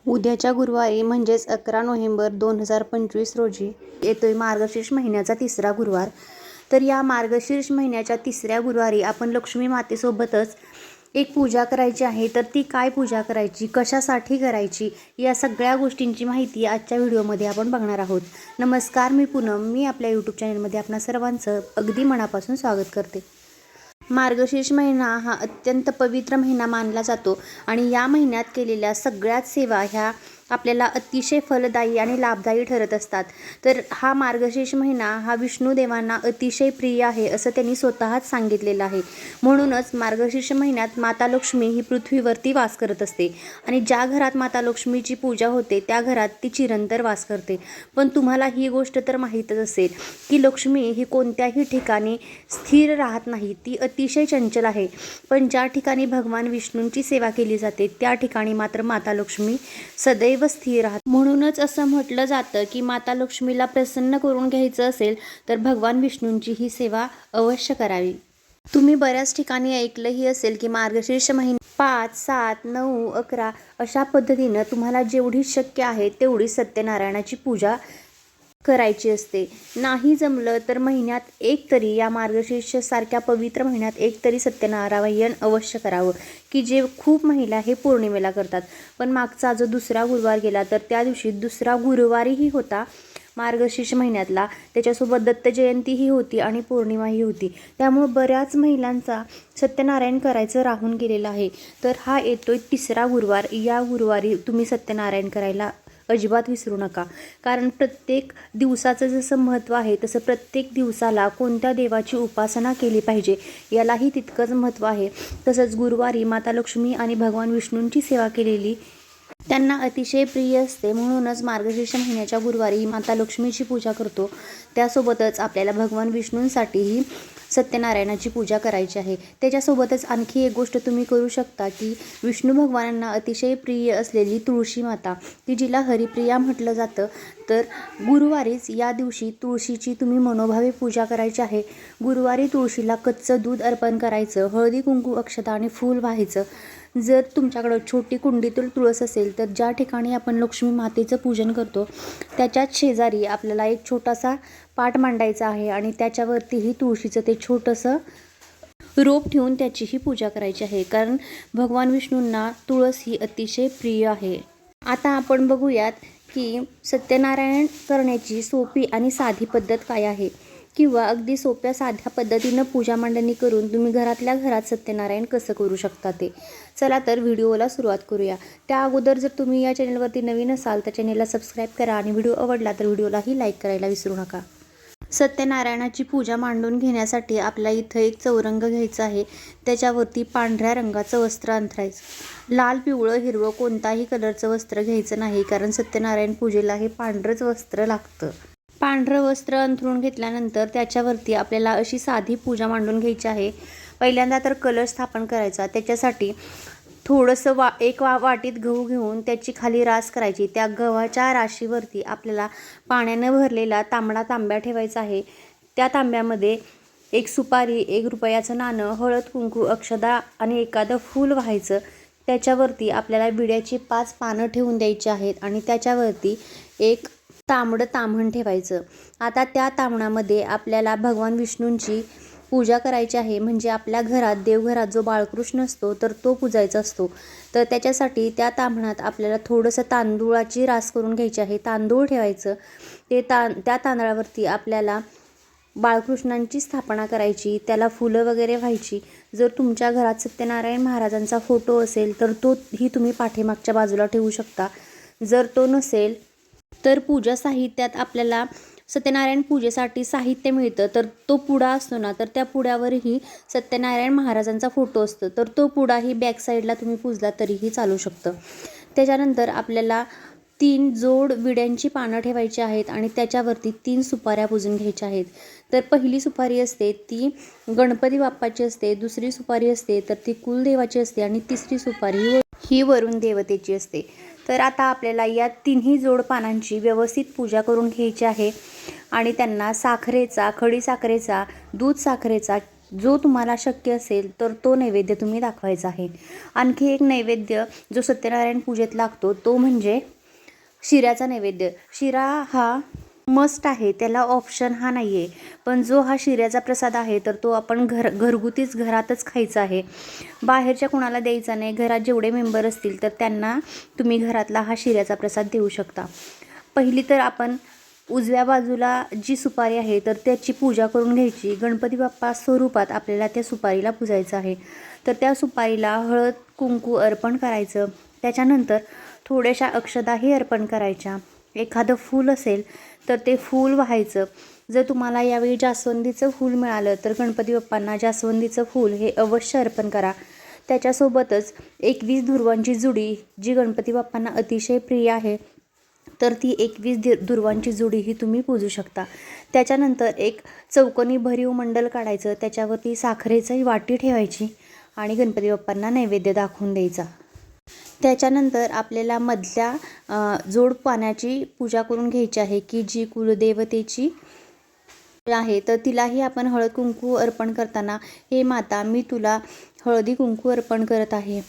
उद्याच्या गुरुवारी म्हणजेच 11 नोव्हेंबर 2025 रोजी येतोय मार्गशीर्ष महिन्याचा तिसरा गुरुवार. तर या मार्गशीर्ष महिन्याच्या तिसऱ्या गुरुवारी आपण लक्ष्मी मातेसोबतच एक पूजा करायची आहे. तर ती काय पूजा करायची, कशासाठी करायची, या सगळ्या गोष्टींची माहिती आजच्या व्हिडिओमध्ये आपण बघणार आहोत. नमस्कार, मी पूनम. मी आपल्या यूट्यूब चॅनलमध्ये आपणा सर्वांचं अगदी मनापासून स्वागत करते. मार्गशीर्ष महिना हा अत्यंत पवित्र महिना मानला जातो आणि या महिन्यात केलेल्या सगळ्याच सेवा ह्या आपल्याला अतिशय फलदायी आणि लाभदायी ठरत असतात. तर हा मार्गशीर्ष महिना हा विष्णुदेवांना अतिशय प्रिय आहे असं त्यांनी स्वतःच सांगितलेलं आहे. म्हणूनच मार्गशीर्ष महिन्यात माता लक्ष्मी ही पृथ्वीवरती वास करत असते आणि ज्या घरात माता लक्ष्मीची पूजा होते त्या घरात ती चिरंतर वास करते. पण तुम्हाला ही गोष्ट तर माहीतच असेल की लक्ष्मी ही कोणत्याही ठिकाणी स्थिर राहत नाही, ती अतिशय चंचल आहे. पण ज्या ठिकाणी भगवान विष्णूंची सेवा केली जाते त्या ठिकाणी मात्र माता लक्ष्मी सदैव स्थिर राहते. म्हणूनच असं म्हटलं जातं की माता लक्ष्मीला प्रसन्न करून घ्यायचं असेल तर भगवान विष्णूंची ही सेवा अवश्य करावी. तुम्ही बऱ्याच ठिकाणी ऐकलंही असेल की मार्गशीर्ष महिन्यात 5, 7, 9, 11 अशा पद्धतीनं तुम्हाला जेवढी शक्य आहे तेवढी सत्यनारायणाची पूजा करायची असते. नाही जमलं तर महिन्यात एक तरी, या मार्गशीर्ष सारख्या पवित्र महिन्यात एक तरी सत्यनारायण अवश्य करावं, की जे खूप महिला हे पौर्णिमेला करतात. पण मागचा जो दुसरा गुरुवार गेला तर त्या दिवशी दुसरा गुरुवारीही होता मार्गशीर्ष महिन्यातला, त्याच्यासोबत दत्त जयंतीही होती आणि पौर्णिमाही होती. त्यामुळे बऱ्याच महिलांचा सत्यनारायण करायचं राहून गेलेलं आहे. तर हा येतोय तिसरा गुरुवार. या गुरुवारी तुम्ही सत्यनारायण करायला अजिबात विसरू नका. कारण प्रत्येक दिवसाचं जसं महत्त्व आहे तसं प्रत्येक दिवसाला कोणत्या देवाची उपासना केली पाहिजे यालाही तितकंच महत्त्व आहे. तसंच गुरुवारी माता लक्ष्मी आणि भगवान विष्णूंची सेवा केलेली त्यांना अतिशय प्रिय असते. म्हणूनच मार्गशीर्ष महिन्याच्या गुरुवारी माता लक्ष्मीची पूजा करतो. त्यासोबतच आपल्याला भगवान विष्णूंसाठीही सत्यनारायणाची पूजा करायची आहे. त्याच्यासोबतच आणखी एक गोष्ट तुम्ही करू शकता की विष्णू भगवानांना अतिशय प्रिय असलेली तुळशी माता, की जिला हरिप्रिया म्हटलं जातं, तर गुरुवारीच या दिवशी तुळशीची तुम्ही मनोभावे पूजा करायची आहे. गुरुवारी तुळशीला कच्चं दूध अर्पण करायचं, हळदी कुंकू अक्षता आणि फूल व्हायचं. जर तुमच्याकडं छोटी कुंडीतील तुळस असेल तर ज्या ठिकाणी आपण लक्ष्मी मातेचं पूजन करतो त्याच्याच शेजारी आपल्याला एक छोटासा पाट मांडायचा आहे आणि त्याच्यावरतीही तुळशीचं ते छोटंसं रोप ठेवून त्याचीही पूजा करायची आहे. कारण भगवान विष्णूंना तुळस ही अतिशय प्रिय आहे. आता आपण बघूयात की सत्यनारायण करण्याची सोपी आणि साधी पद्धत काय आहे, किंवा अगदी सोप्या साध्या पद्धतीनं पूजा मांडणी करून तुम्ही घरातल्या घरात सत्यनारायण कसं करू शकता ते. चला तर व्हिडिओला सुरुवात करूया. त्या अगोदर जर तुम्ही या चॅनलवरती नवीन असाल तर चॅनलला सबस्क्राईब करा आणि व्हिडिओ आवडला तर व्हिडिओलाही लाईक करायला विसरू नका. सत्यनारायणाची पूजा मांडून घेण्यासाठी आपल्याला इथं एक चौरंग घ्यायचा आहे. त्याच्यावरती पांढऱ्या रंगाचं वस्त्र अंथरायचं. लाल, पिवळं, हिरवं कोणताही कलरचं वस्त्र घ्यायचं नाही, कारण सत्यनारायण पूजेला हे पांढरंच वस्त्र लागतं. पांढरं वस्त्र अंथरून घेतल्यानंतर त्याच्यावरती आपल्याला अशी साधी पूजा मांडून घ्यायची आहे. पहिल्यांदा तर कलश स्थापन करायचा. त्याच्यासाठी थोडंसं वाटीत गहू घेऊन त्याची खाली रास करायची. त्या गव्हाच्या राशीवरती आपल्याला पाण्यानं भरलेला तांबडा तांब्या ठेवायचा आहे. त्या तांब्यामध्ये एक सुपारी, 1 रुपयाचं नाणं, हळद कुंकू अक्षदा आणि एखादं फूल व्हायचं. त्याच्यावरती आपल्याला विड्याची 5 पानं ठेवून द्यायची आहेत आणि त्याच्यावरती एक तांबडं ताम्हण ठेवायचं. आता त्या ताम्हणामध्ये आपल्याला भगवान विष्णूंची पूजा करायची आहे. म्हणजे आपल्या घरात, देवघरात जो बाळकृष्ण असतो तर तो पूजायचा असतो. तर त्याच्यासाठी त्या ताम्हणात आपल्याला थोडंसं तांदूळाची रास करून घ्यायची आहे. तांदूळ ठेवायचं. त्या तांदळावरती आपल्याला बाळकृष्णांची स्थापना करायची, त्याला फुलं वगैरे व्हायची. जर तुमच्या घरात सत्यनारायण महाराजांचा फोटो असेल तर तोही तुम्ही पाठीमागच्या बाजूला ठेवू शकता. जर तो नसेल तर पूजा साहित्यात आपल्याला सत्यनारायण पूजेसाठी साहित्य मिळतं. तर तो पुडा असतो ना, तर त्या पुड्यावरही सत्यनारायण महाराजांचा फोटो असतो. तर तो पुडाही बॅक साईडला तुम्ही पूजला तरीही चालू शकतं. त्याच्यानंतर आपल्याला 3 जोड विड्यांची पानं ठेवायची आहेत आणि त्याच्यावरती 3 सुपाऱ्या पूजून घ्यायच्या आहेत. तर पहिली सुपारी असते ती गणपती बाप्पाची असते, दुसरी सुपारी असते तर ती कुलदेवाची असते आणि तिसरी सुपारी ही वरुण देवतेची असते. तर आता आपल्याला या 3ही जोड पानांची व्यवस्थित पूजा करून घ्यायची आहे आणि त्यांना साखरेचा, खडी साखरेचा, दूध साखरेचा जो तुम्हाला शक्य असेल तर तो नैवेद्य तुम्ही दाखवायचा आहे. आणखी एक नैवेद्य जो सत्यनारायण पूजेत लागतो तो म्हणजे शिऱ्याचा नैवेद्य. शिरा हा मस्ट आहे, त्याला ऑप्शन हा नाही आहे. पण जो हा शिऱ्याचा प्रसाद आहे तर तो आपण घरगुतीच घरातच खायचा आहे. बाहेरच्या कुणाला द्यायचा नाही. घरात जेवढे मेंबर असतील तर त्यांना तुम्ही घरातला हा शिऱ्याचा प्रसाद देऊ शकता. पहिली तर आपण उजव्या बाजूला जी सुपारी आहे तर त्याची पूजा करून घ्यायची. गणपती बाप्पा स्वरूपात आपल्याला त्या सुपारीला पुजायचं आहे. तर त्या सुपारीला हळद कुंकू अर्पण करायचं. त्याच्यानंतर थोड्याशा अक्षताही अर्पण करायच्या. एखादं फूल असेल तर ते फूल वाहायचं. जर तुम्हाला यावेळी जास्वंदीचं फूल मिळालं तर गणपती बाप्पांना जास्वंदीचं फूल हे अवश्य अर्पण करा. त्याच्यासोबतच 21 दुर्वांची जुडी जी गणपती बाप्पांना अतिशय प्रिय आहे तर ती 21 दुर्वांची जुडीही तुम्ही पूजू शकता. त्याच्यानंतर एक चौकोनी भरीव मंडल काढायचं. त्याच्यावरती साखरेची वाटी ठेवायची आणि गणपती बाप्पांना नैवेद्य दाखवून द्यायचा. त्याच्यानंतर आपल्याला मधल्या जोड पाण्याची पूजा करून घ्यायची आहे की जी कुलदेवतेची आहे. तर तिलाही आपण हळद कुंकू अर्पण करताना, हे माता मी तुला हळदी कुंकू अर्पण करत आहे.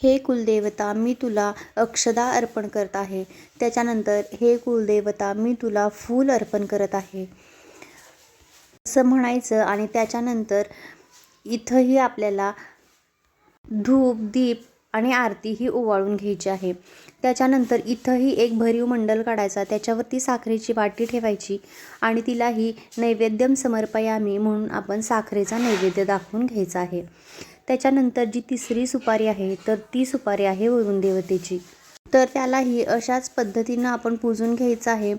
हे कुलदेवता मी तुला अक्षदा अर्पण करत आहे. त्याच्यानंतर हे कुलदेवता मी तुला फूल अर्पण करत आहे असं म्हणायचं. आणि त्याच्यानंतर इथंही आपल्याला धूप दीप आणि आरती ही ओवाळून घ्यायची आहे. त्याच्यानंतर इथंही एक भरीव मंडल काढायचा. त्याच्यावरती साखरेची वाटी ठेवायची आणि तिलाही नैवेद्यम समर्पयामी म्हणून आपण साखरेचा नैवेद्य दाखवून घ्यायचा आहे. त्याच्यानंतर जी तिसरी सुपारी आहे तर ती सुपारी आहे वरुण देवतेची. तर त्यालाही अशाच पद्धतीनं आपण पूजून घ्यायचं आहे.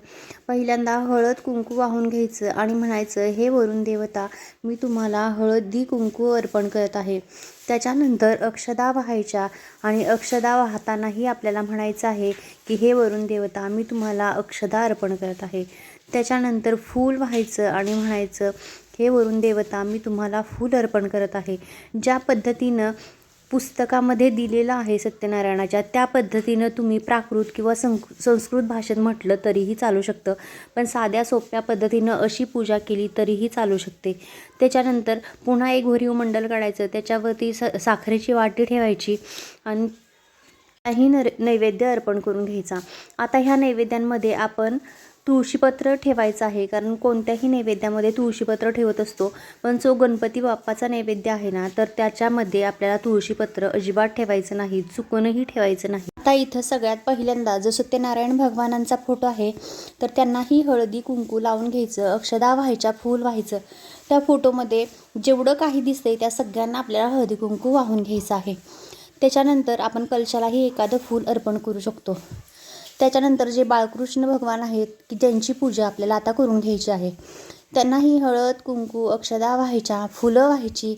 पहिल्यांदा हळद कुंकू वाहून घ्यायचं आणि म्हणायचं हे वरुण देवता मी तुम्हाला हळदी कुंकू अर्पण करत आहे. त्याच्यानंतर अक्षदा वाहायच्या आणि अक्षदा वाहतानाही आपल्याला म्हणायचं आहे की हे वरुण देवता मी तुम्हाला अक्षदा अर्पण करत आहे. त्याच्यानंतर फूल वाहायचं आणि म्हणायचं हे वरुण देवता मी तुम्हाला फूल अर्पण करत आहे. ज्या पद्धतीनं पुस्तकामध्ये दिलेलं आहे सत्यनारायणाच्या त्या पद्धतीनं तुम्ही प्राकृत किंवा संस्कृत भाषेत म्हटलं तरीही चालू शकतं. पण साध्या सोप्या पद्धतीनं अशी पूजा केली तरीही चालू शकते. त्याच्यानंतर पुन्हा एक भरीव मंडल काढायचं. त्याच्यावरती साखरेची वाटी ठेवायची आणि काही नैवेद्य अर्पण करून घ्यायचा. आता ह्या नैवेद्यांमध्ये आपण तुळशीपत्र ठेवायचं आहे, कारण कोणत्याही नैवेद्यामध्ये तुळशीपत्र ठेवत असतो. पण जो गणपती बाप्पाचा नैवेद्य आहे ना तर त्याच्यामध्ये आपल्याला तुळशीपत्र अजिबात ठेवायचं नाही, चुकूनही ठेवायचं नाही. आता इथं सगळ्यात पहिल्यांदा जो सत्यनारायण भगवानांचा फोटो आहे तर त्यांनाही हळदी कुंकू लावून घ्यायचं. अक्षदा व्हायच्या, फूल व्हायचं. त्या फोटोमध्ये जेवढं काही दिसतंय त्या सगळ्यांना आपल्याला हळदी कुंकू वाहून घ्यायचं आहे. त्याच्यानंतर आपण कलशालाही एखादं फूल अर्पण करू शकतो. त्याच्यानंतर जे बाळकृष्ण भगवान आहेत की ज्यांची पूजा आपल्याला आता करून घ्यायची आहे त्यांनाही हळद कुंकू अक्षदा व्हायच्या, फुलं व्हायची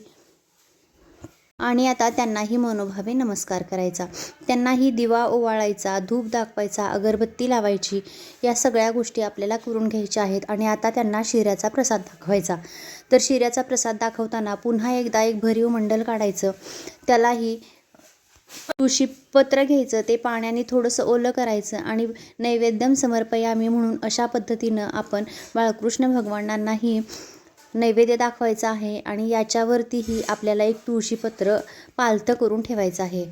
आणि आता त्यांनाही मनोभावे नमस्कार करायचा. त्यांनाही दिवा ओवाळायचा, धूप दाखवायचा, अगरबत्ती लावायची. या सगळ्या गोष्टी आपल्याला करून घ्यायच्या आहेत. आणि आता त्यांना शिऱ्याचा प्रसाद दाखवायचा. तर शिऱ्याचा प्रसाद दाखवताना पुन्हा एकदा एक भरीव मंडल काढायचं. त्यालाही तुळशीपत्र घ्यायचं, ते पाण्याने थोडंसं ओलं करायचं आणि नैवेद्यम समर्पयामी म्हणून अशा पद्धतीनं आपण बाळकृष्ण भगवानांनाही नैवेद्य दाखवायचा आहे. आणि याच्यावरतीही आपल्याला एक तुळशीपत्र पालथं करून ठेवायचं आहे.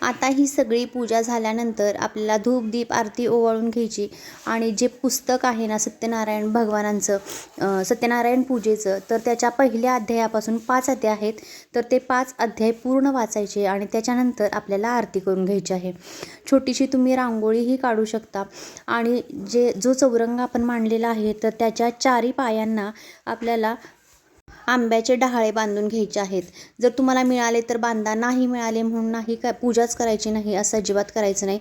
आता ही सगळी पूजा झाल्यानंतर आपल्याला धूप दीप आरती ओवाळून घ्यायची. आणि जे पुस्तक आहे ना सत्यनारायण भगवानांचं सत्यनारायण पूजेचं तर त्याच्या पहिल्या अध्यायापासून 5 अध्याय आहेत. तर ते 5 अध्याय पूर्ण वाचायचे आणि त्याच्यानंतर आपल्याला आरती करून घ्यायची आहे. छोटीशी तुम्ही रांगोळीही काढू शकता. आणि जो चौरंग आपण मांडलेला आहे तर त्याच्या 4 पायांना आपल्याला आंब्याचे डहाळे बांधून घ्यायचे आहेत. जर तुम्हाला मिळाले तर बांधा, नाही मिळाले म्हणून नाही काय पूजाच करायची नाही असं अजिबात करायचं नाही.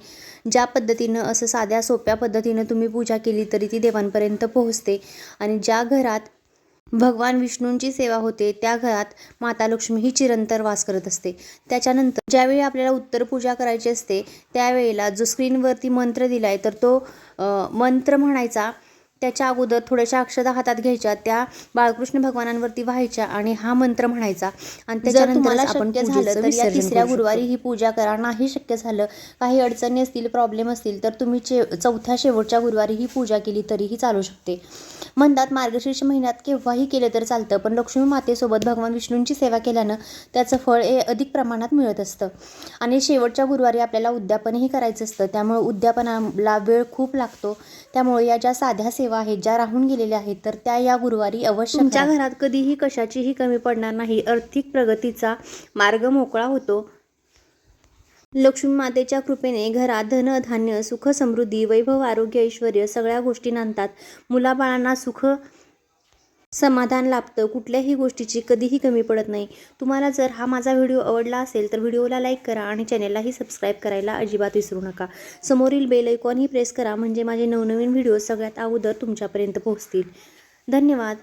ज्या पद्धतीनं असं साध्या सोप्या पद्धतीनं तुम्ही पूजा केली तरी ती देवांपर्यंत पोहोचते. आणि ज्या घरात भगवान विष्णूंची सेवा होते त्या घरात माता लक्ष्मी ही चिरंतर वास करत असते. त्याच्यानंतर ज्यावेळी आपल्याला उत्तर पूजा करायची असते त्यावेळेला जो स्क्रीनवरती मंत्र दिला आहे तर तो मंत्र म्हणायचा. त्याच्या अगोदर थोड्याशा अक्षता हातात घ्यायच्या, त्या बाळकृष्ण भगवानांवरती व्हायच्या आणि हा मंत्र म्हणायचा आणि त्याच्यानंतर आपण झालं तर या तिसऱ्या गुरुवारी ही पूजा करा. नाही शक्य झालं, काही अडचणी असतील, प्रॉब्लेम असतील, तर तुम्ही चौथ्या शेवटच्या गुरुवारी ही पूजा केली तरीही चालू शकते. म्हणतात मार्गशीर्ष महिन्यात केव्हाही केलं तर चालतं, पण लक्ष्मी मातेसोबत भगवान विष्णूंची सेवा केल्यानं त्याचं फळ हे अधिक प्रमाणात मिळत असतं. आणि शेवटच्या गुरुवारी आपल्याला उद्यापनही करायचं असतं, त्यामुळे उद्यापनाला वेळ खूप लागतो. त्यामुळे या ज्या साध्या सेवा आहेत, ज्या राहून गेलेल्या आहेत, तर त्या या गुरुवारी अवश्य तुमच्या घरात कधीही कशाचीही कमी पडणार नाही. आर्थिक प्रगतीचा मार्ग मोकळा होतो. लक्ष्मी मातेच्या कृपेने घरात धन, धान्य, सुख, समृद्धी, वैभव, आरोग्य, ऐश्वर्य सगळ्या गोष्टी नांदतात. मुलाबाळांना सुख समाधान लाभतं. कुठल्याही गोष्टीची कधीही कमी पडत नाही. तुम्हाला जर हा माझा व्हिडिओ आवडला असेल तर व्हिडिओला लाईक करा आणि चॅनेललाही सबस्क्राईब करायला अजिबात विसरू नका. समोरील बेल आयकॉनही प्रेस करा, म्हणजे माझे नवनवीन व्हिडिओ सगळ्यात अगोदर तुमच्यापर्यंत पोहोचतील. धन्यवाद.